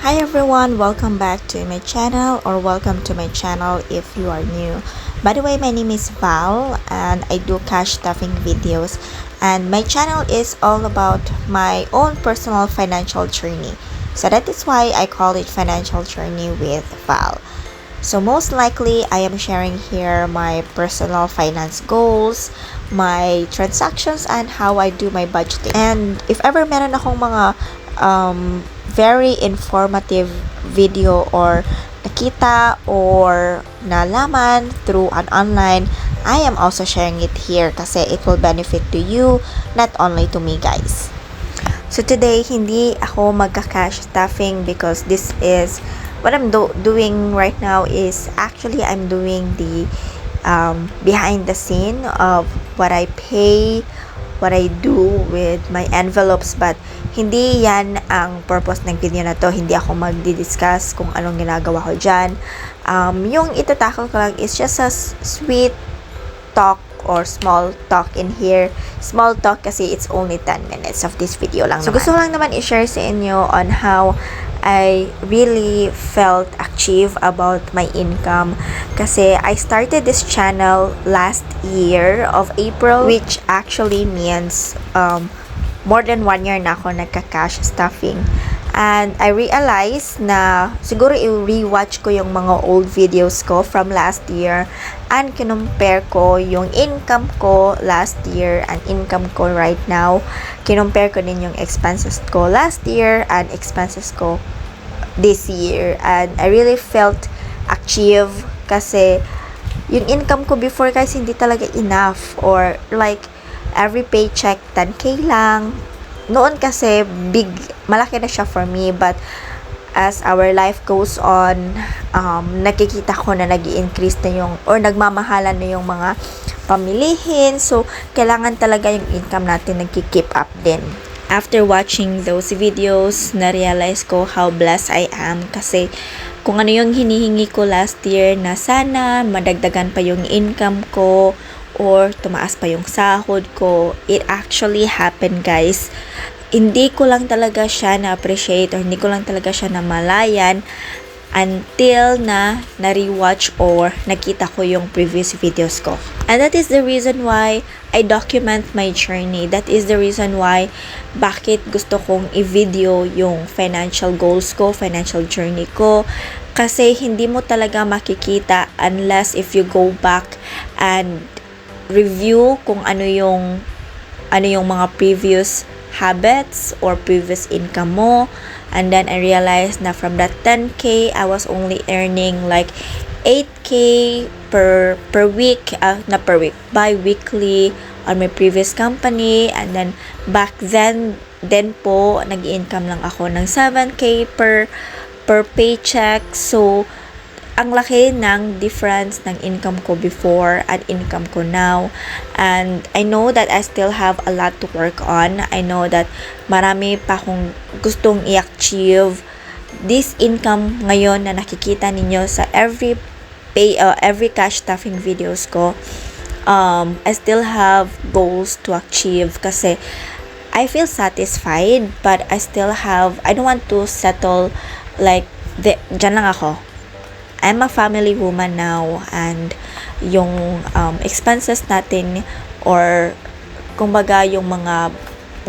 Hi everyone, welcome back to my channel or welcome to my channel if you are new. By the way, my name is Val and I do cash stuffing videos, and my channel is all about my own personal financial journey. So that is why I call it Financial Journey with Val. So most likely, I am sharing here my personal finance goals, my transactions, and how I do my budgeting. And if ever meron akong mga very informative video or nakita or nalaman through an online, I am also sharing it here kasi it will benefit to you, not only to me guys. So today, hindi ako magka-cash stuffing because this is what I'm doing right now is actually I'm doing the behind the scene of what I pay, what I do with my envelopes, but hindi yan ang purpose ng video na to. Hindi ako magdi-discuss kung anong ginagawa ko dyan. Yung itatakal ko lang is just a sweet talk or small talk in here. Small talk kasi it's only 10 minutes of this video lang. So gusto lang naman i-share sa inyo on how I really felt achieved about my income kasi I started this channel last year of April, which actually means more than 1 year na ako nagka-cash stuffing. And I realized na siguro i-rewatch ko yung mga old videos ko from last year and kinumpare ko yung income ko last year and income ko right now. Kinumpare ko din yung expenses ko last year and expenses ko this year. And I really felt achieved kasi yung income ko before guys hindi talaga enough, or like every paycheck 10k lang. Noon kasi malaki na siya for me, but as our life goes on, nakikita ko na nag-i-increase na yung or nagmamahalan na yung mga pamilihin, so kailangan talaga yung income natin nagki-keep up din. After watching those videos, na-realize ko how blessed I am kasi kung ano yung hinihingi ko last year na sana madagdagan pa yung income ko or tumaas pa yung sahod ko, it actually happened guys. Hindi ko lang talaga siya na-appreciate or hindi ko lang talaga siya namalayan until na na-rewatch or nakita ko yung previous videos ko. And that is the reason why I document my journey. That is the reason why bakit gusto kong i-video yung financial goals ko, financial journey ko. Kasi hindi mo talaga makikita unless if you go back and review kung ano yung mga previous habits or previous income mo. And then I realized na from that 10k I was only earning like 8k per week, bi-weekly on my previous company. And then back then po nag-income lang ako ng 7k per paycheck. So ang laki ng difference ng income ko before at income ko now. And I know that I still have a lot to work on. I know that marami pa akong gustong i-achieve. This income ngayon na nakikita ninyo sa every cash stuffing videos ko, I still have goals to achieve kasi I feel satisfied, but I don't want to settle like dyan lang ako. I'm a family woman now, and yung expenses natin or kumbaga yung mga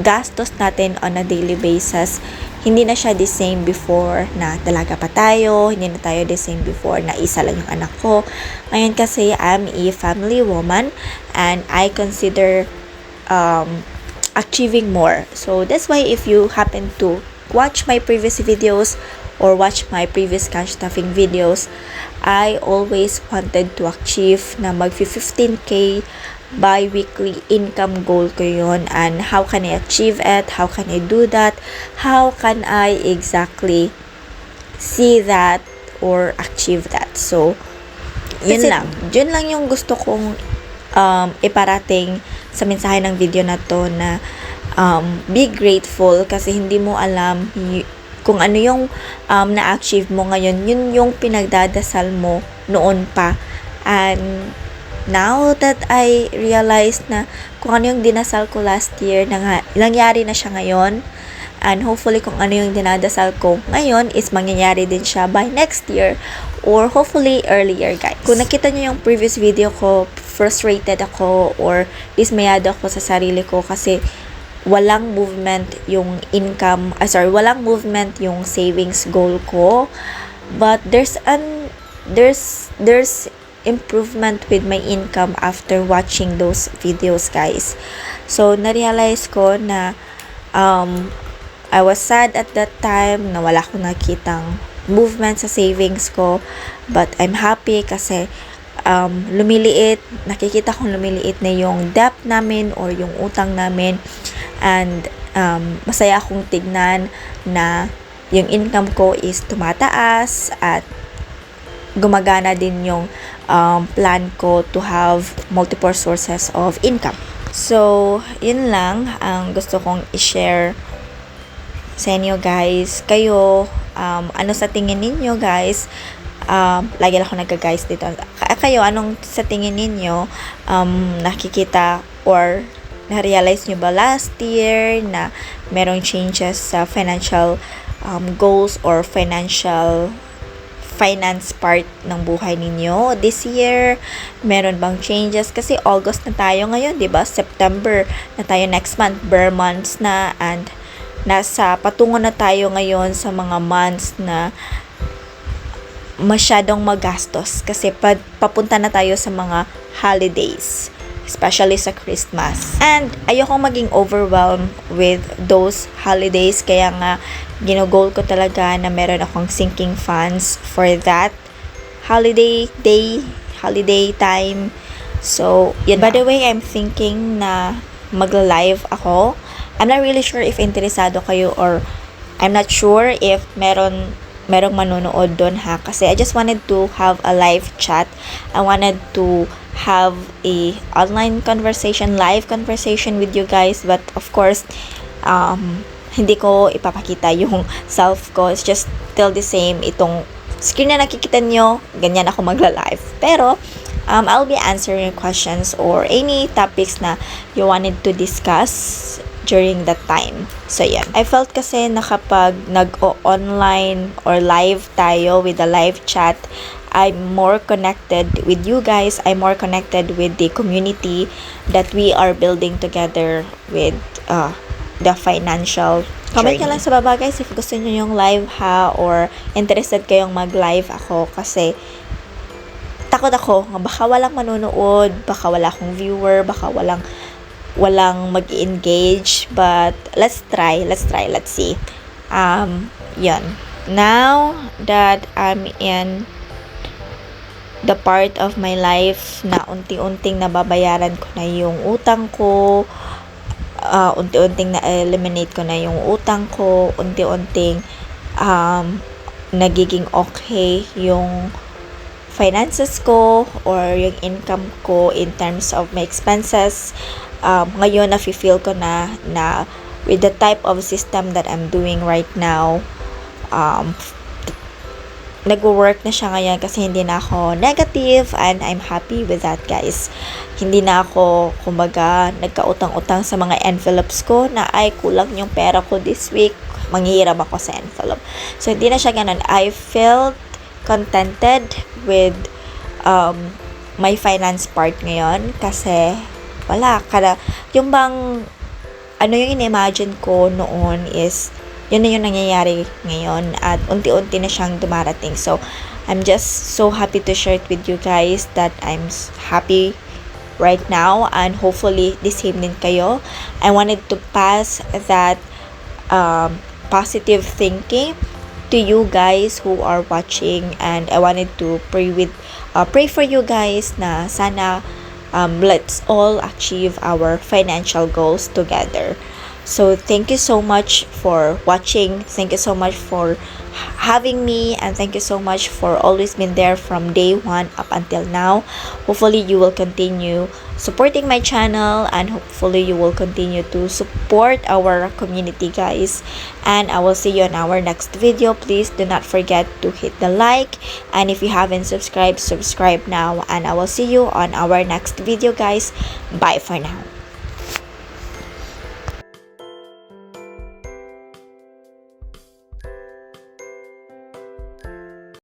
gastos natin on a daily basis, hindi na siya the same before na dalaga pa tayo, hindi na tayo the same before na isa lang yung anak ko. Ngayon kasi I'm a family woman and I consider achieving more. So that's why if you happen to watch my previous videos or watch my previous cash stuffing videos, I always wanted to achieve na mag 15k bi-weekly income goal ko yun. And how can I achieve it? How can I do that? How can I exactly see that or achieve that? So, yun lang. Yun lang yung gusto kong iparating sa mensahe ng video na to, na be grateful kasi hindi mo alam kung ano yung na-achieve mo ngayon, yun yung pinagdadasal mo noon pa. And now that I realized na kung ano yung dinasal ko last year, nangyari na siya ngayon, And hopefully kung ano yung dinadasal ko ngayon is mangyayari din siya by next year or hopefully earlier, guys. Kung nakita nyo yung previous video ko, frustrated ako or dismayado ako sa sarili ko kasi walang movement yung income, walang movement yung savings goal ko. But there's improvement with my income after watching those videos, guys. So na-realize ko na I was sad at that time na wala akong nakitang movement sa savings ko, but I'm happy kasi nakikita kong lumiliit na yung debt namin or yung utang namin, and masaya akong tignan na yung income ko is tumataas at gumagana din yung plan ko to have multiple sources of income. So, yun lang ang gusto kong i-share sa inyo, guys. Kayo, ano sa tingin ninyo, guys? Lagi lang ako nagka-guys dito. Kayo, anong sa tingin ninyo nakikita or na-realize nyo ba last year na merong changes sa financial goals or finance part ng buhay ninyo this year? Meron bang changes? Kasi August na tayo ngayon, 'di ba? September na tayo next month, bare months na, and nasa patungo na tayo ngayon sa mga months na masyadong magastos kasi papunta na tayo sa mga holidays, especially sa Christmas. And ayokong maging overwhelmed with those holidays, kaya nga ginugol ko talaga na meron akong sinking funds for that holiday time. So, yun. By the way, I'm thinking na magla-live ako. I'm not really sure if interesado kayo or I'm not sure if merong manonood doon, ha, kasi I just wanted to have a live chat. I wanted to have a online conversation, live conversation with you guys, but of course hindi ko ipapakita yung self ko. It's just still the same. Itong screen na nakikita nyo, ganyan ako magla-live. Pero I'll be answering questions or any topics na you wanted to discuss during that time. So, yan. I felt kasi na kapag nag-online or live tayo with a live chat, I'm more connected with you guys. I'm more connected with the community that we are building together with the financial journey. Comment nyo lang sa baba, guys, if gusto nyo yung live, ha, or interested kayong mag-live ako, kasi takot ako, baka walang manonood, baka wala akong viewer, baka walang mag-engage, but let's try, let's see. Yun. Now that I'm in the part of my life na unti-unting nababayaran ko na yung utang ko, unti-unting na-eliminate ko na yung utang ko, unti-unting nagiging okay yung finances ko or yung income ko in terms of my expenses. Ngayon na-feel ko na with the type of system that I'm doing right now, nag-work na siya ngayon kasi hindi na ako negative, and I'm happy with that, guys. Hindi na ako, kumbaga, nagkautang-utang sa mga envelopes ko na ay kulang yung pera ko this week, manghihiram ako sa envelope. So, hindi na siya ganun. I felt contented with my finance part ngayon kasi wala, yung bang ano yung in-imagine ko noon is yun na yung nangyayari ngayon at unti-unti na siyang dumarating. So, I'm just so happy to share it with you guys that I'm happy right now, and hopefully the same din kayo. I wanted to pass that positive thinking to you guys who are watching, and I wanted to pray for you guys na sana let's all achieve our financial goals together. So, thank you so much for watching. Thank you so much for having me, and thank you so much for always been there from day one up until now. Hopefully, you will continue supporting my channel, and hopefully, you will continue to support our community, guys. And I will see you on our next video. Please do not forget to hit the like, and if you haven't subscribed, subscribe now, and I will see you on our next video, guys. Bye for now.